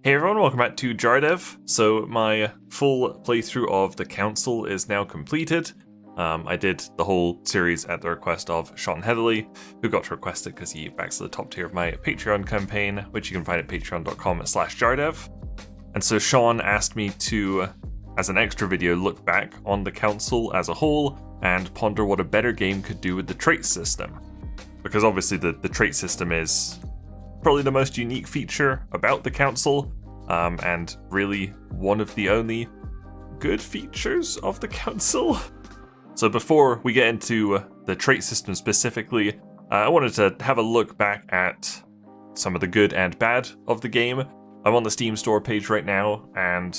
Hey everyone, welcome back to JarDev. So my full playthrough of the Council is now completed. I did the whole series at the request of Sean Heatherly, who got to request it because he backs the top tier of my Patreon campaign, which you can find at patreon.com/JarDev. And so Sean asked me to, as an extra video, look back on the Council as a whole and ponder what a better game could do with the trait system. Because obviously the trait system is probably the most unique feature about the Council, and really one of the only good features of the Council. So before we get into the trait system specifically, I wanted to have a look back at some of the good and bad of the game. I'm on the Steam store page right now, and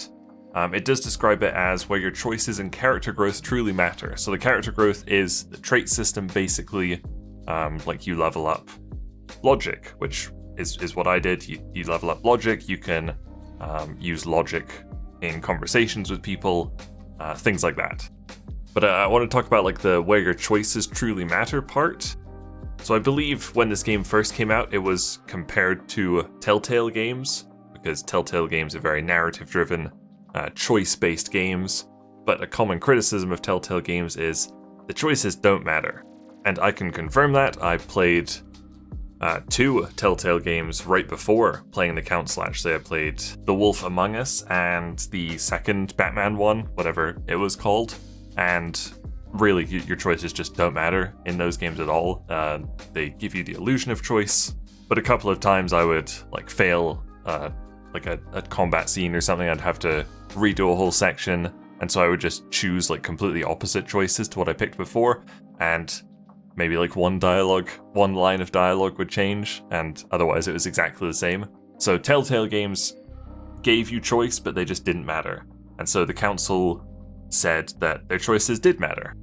it does describe it as where your choices and character growth truly matter. So the character growth is the trait system, basically, like you level up logic, which is what I did. You level up logic, you can use logic in conversations with people, things like that. But I want to talk about like the where your choices truly matter part. So I believe when this game first came out, it was compared to Telltale games, because Telltale games are very narrative-driven, choice-based games. But a common criticism of Telltale games is the choices don't matter. And I can confirm that. I played 2 Telltale games right before playing the Council, actually. I played The Wolf Among Us and the second Batman one, whatever it was called. And really, your choices just don't matter in those games at all. They give you the illusion of choice, but a couple of times I would like fail like a combat scene or something. I'd have to redo a whole section, and so I would just choose like completely opposite choices to what I picked before, and maybe like one line of dialogue would change, and otherwise it was exactly the same. So Telltale games gave you choice, but they just didn't matter. And so the Council said that their choices did matter.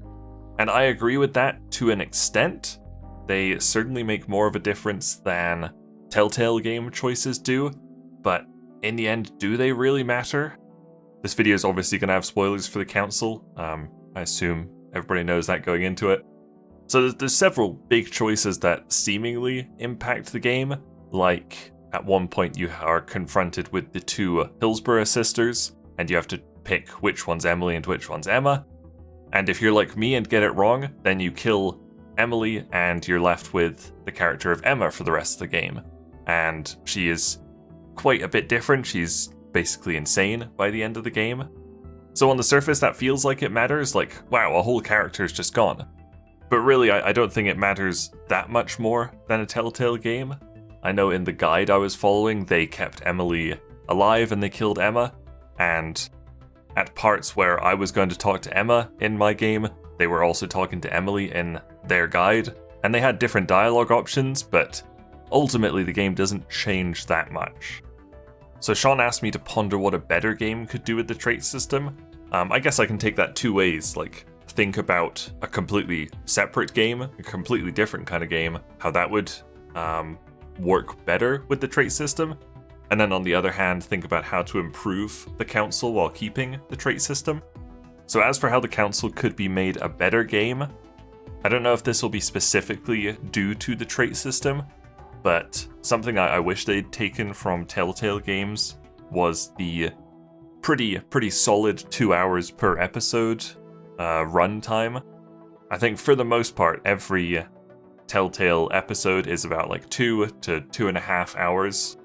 And I agree with that to an extent. They certainly make more of a difference than Telltale game choices do, but in the end, do they really matter? This video is obviously going to have spoilers for the Council. I assume everybody knows that going into it. So there's several big choices that seemingly impact the game, like at one point you are confronted with the 2 Hillsborough sisters, and you have to pick which one's Emily and which one's Emma. And if you're like me and get it wrong, then you kill Emily and you're left with the character of Emma for the rest of the game. And she is quite a bit different. She's basically insane by the end of the game. So on the surface that feels like it matters, like, wow, a whole character is just gone. But really, I don't think it matters that much more than a Telltale game. I know in the guide I was following, they kept Emily alive and they killed Emma, and at parts where I was going to talk to Emma in my game, they were also talking to Emily in their guide, and they had different dialogue options, but ultimately the game doesn't change that much. So Sean asked me to ponder what a better game could do with the trait system. I guess I can take that 2 ways, like think about a completely separate game, a completely different kind of game, how that would work better with the trait system. And then on the other hand, think about how to improve the Council while keeping the trait system. So as for how the Council could be made a better game, I don't know if this will be specifically due to the trait system, but something I wish they'd taken from Telltale games was the pretty solid 2 hours per episode runtime. I think for the most part, every Telltale episode is about like 2 to 2.5 hours.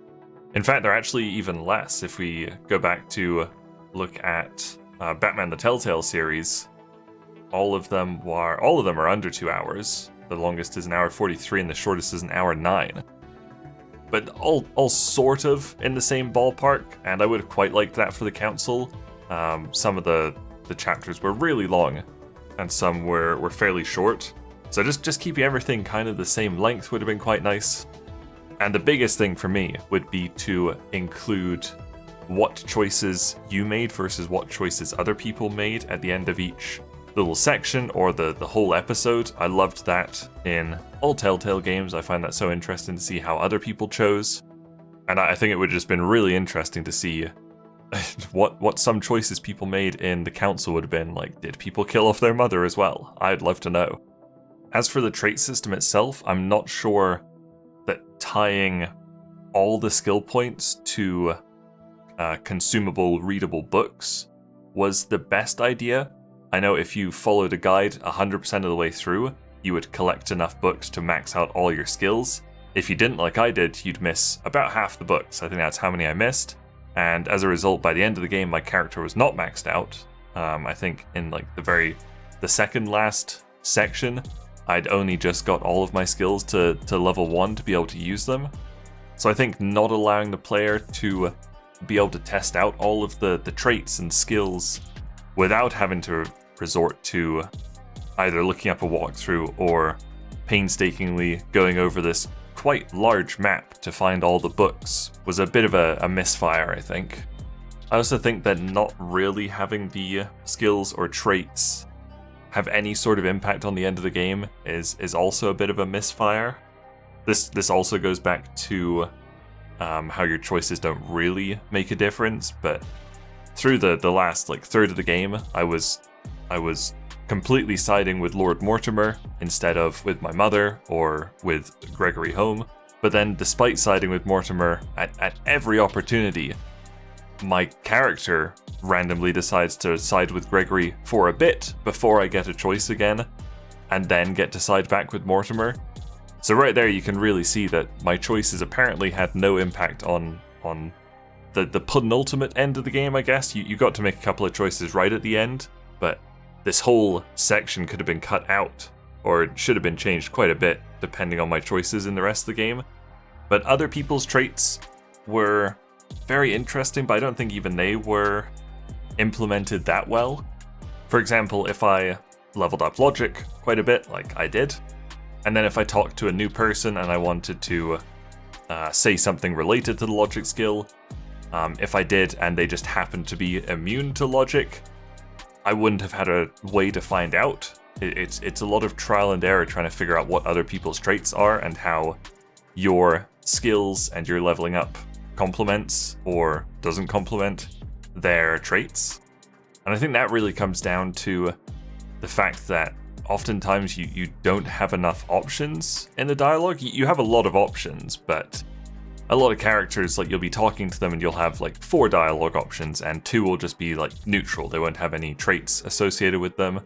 In fact, they're actually even less. If we go back to look at Batman the Telltale series, all of them are under 2 hours. The longest is 1 hour 43 and the shortest is 1 hour 9. But all sort of in the same ballpark, and I would have quite liked that for the Council. Some of the chapters were really long, and some were fairly short. So just keeping everything kind of the same length would have been quite nice. And the biggest thing for me would be to include what choices you made versus what choices other people made at the end of each little section or the whole episode. I loved that in all Telltale games. I find that so interesting to see how other people chose. And I think it would have just been really interesting to see what some choices people made in the Council would have been. Like, did people kill off their mother as well? I'd love to know. As for the trait system itself, I'm not sure that tying all the skill points to consumable, readable books was the best idea. I know if you followed a guide 100% of the way through, you would collect enough books to max out all your skills. If you didn't, like I did, you'd miss about half the books. I think that's how many I missed. And as a result, by the end of the game, my character was not maxed out. I think in like the second last section, I'd only just got all of my skills to level 1 to be able to use them. So I think not allowing the player to be able to test out all of the traits and skills without having to resort to either looking up a walkthrough or painstakingly going over this quite large map to find all the books was a bit of a misfire, I think. I also think that not really having the skills or traits have any sort of impact on the end of the game is also a bit of a misfire. This also goes back to how your choices don't really make a difference, but through the last like third of the game, I was completely siding with Lord Mortimer instead of with my mother or with Gregory Home. But then, despite siding with Mortimer at every opportunity, my character randomly decides to side with Gregory for a bit before I get a choice again, and then get to side back with Mortimer. So right there you can really see that my choices apparently had no impact on the penultimate end of the game, I guess. You got to make a couple of choices right at the end, but this whole section could have been cut out, or it should have been changed quite a bit, depending on my choices in the rest of the game. But other people's traits were very interesting, but I don't think even they were implemented that well. For example, if I leveled up logic quite a bit, like I did, and then if I talked to a new person and I wanted to say something related to the logic skill, if I did and they just happened to be immune to logic, I wouldn't have had a way to find out. It's a lot of trial and error trying to figure out what other people's traits are and how your skills and your leveling up complements or doesn't complement their traits. And I think that really comes down to the fact that oftentimes you don't have enough options in the dialogue. You have a lot of options, but a lot of characters, like you'll be talking to them and you'll have like 4 dialogue options and 2 will just be like neutral. They won't have any traits associated with them.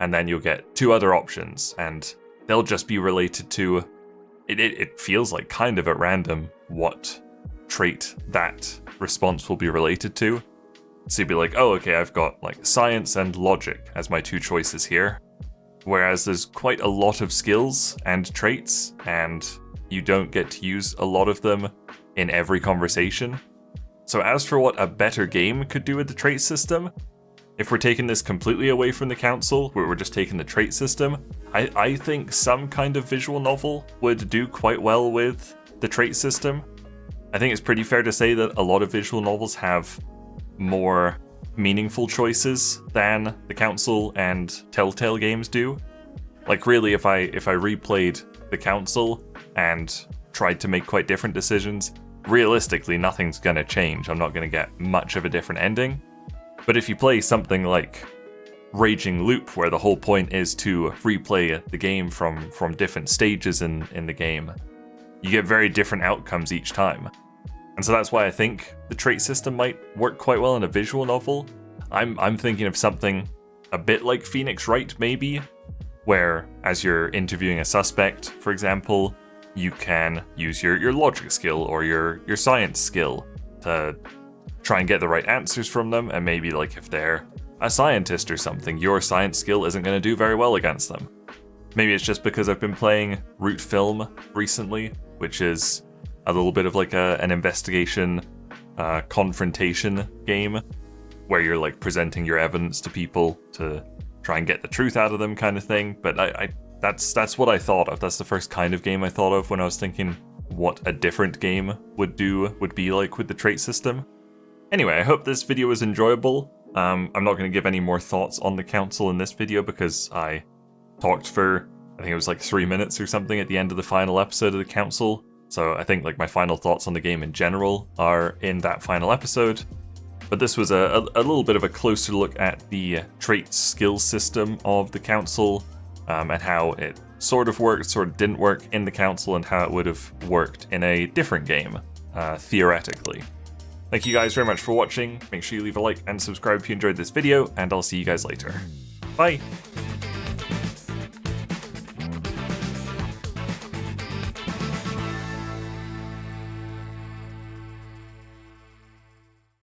And then you'll get 2 other options and they'll just be related to, it feels like kind of at random what trait that response will be related to. So you'd be like, oh, okay, I've got like science and logic as my 2 choices here. Whereas there's quite a lot of skills and traits, and you don't get to use a lot of them in every conversation. So as for what a better game could do with the trait system, if we're taking this completely away from the council, where we're just taking the trait system, I think some kind of visual novel would do quite well with the trait system. I think it's pretty fair to say that a lot of visual novels have more meaningful choices than the council and Telltale games do. Like really, if I replayed the council and tried to make quite different decisions, realistically nothing's gonna change. I'm not gonna get much of a different ending. But if you play something like Raging Loop, where the whole point is to replay the game from different stages in the game, you get very different outcomes each time. And so that's why I think the trait system might work quite well in a visual novel. I'm thinking of something a bit like Phoenix Wright, maybe, where as you're interviewing a suspect, for example, you can use your logic skill or your science skill to try and get the right answers from them, and maybe like if they're a scientist or something, your science skill isn't going to do very well against them. Maybe it's just because I've been playing Root Film recently, which is a little bit of like an investigation confrontation game where you're like presenting your evidence to people to try and get the truth out of them kind of thing. But that's what I thought of. That's the first kind of game I thought of when I was thinking what a different game would be like with the trait system. Anyway, I hope this video was enjoyable. I'm not going to give any more thoughts on the council in this video because I talked for, I think it was like 3 minutes or something at the end of the final episode of the council. So I think like my final thoughts on the game in general are in that final episode. But this was a little bit of a closer look at the trait skill system of the council, and how it sort of worked, sort of didn't work in the council, and how it would have worked in a different game, theoretically. Thank you guys very much for watching. Make sure you leave a like and subscribe if you enjoyed this video, and I'll see you guys later. Bye!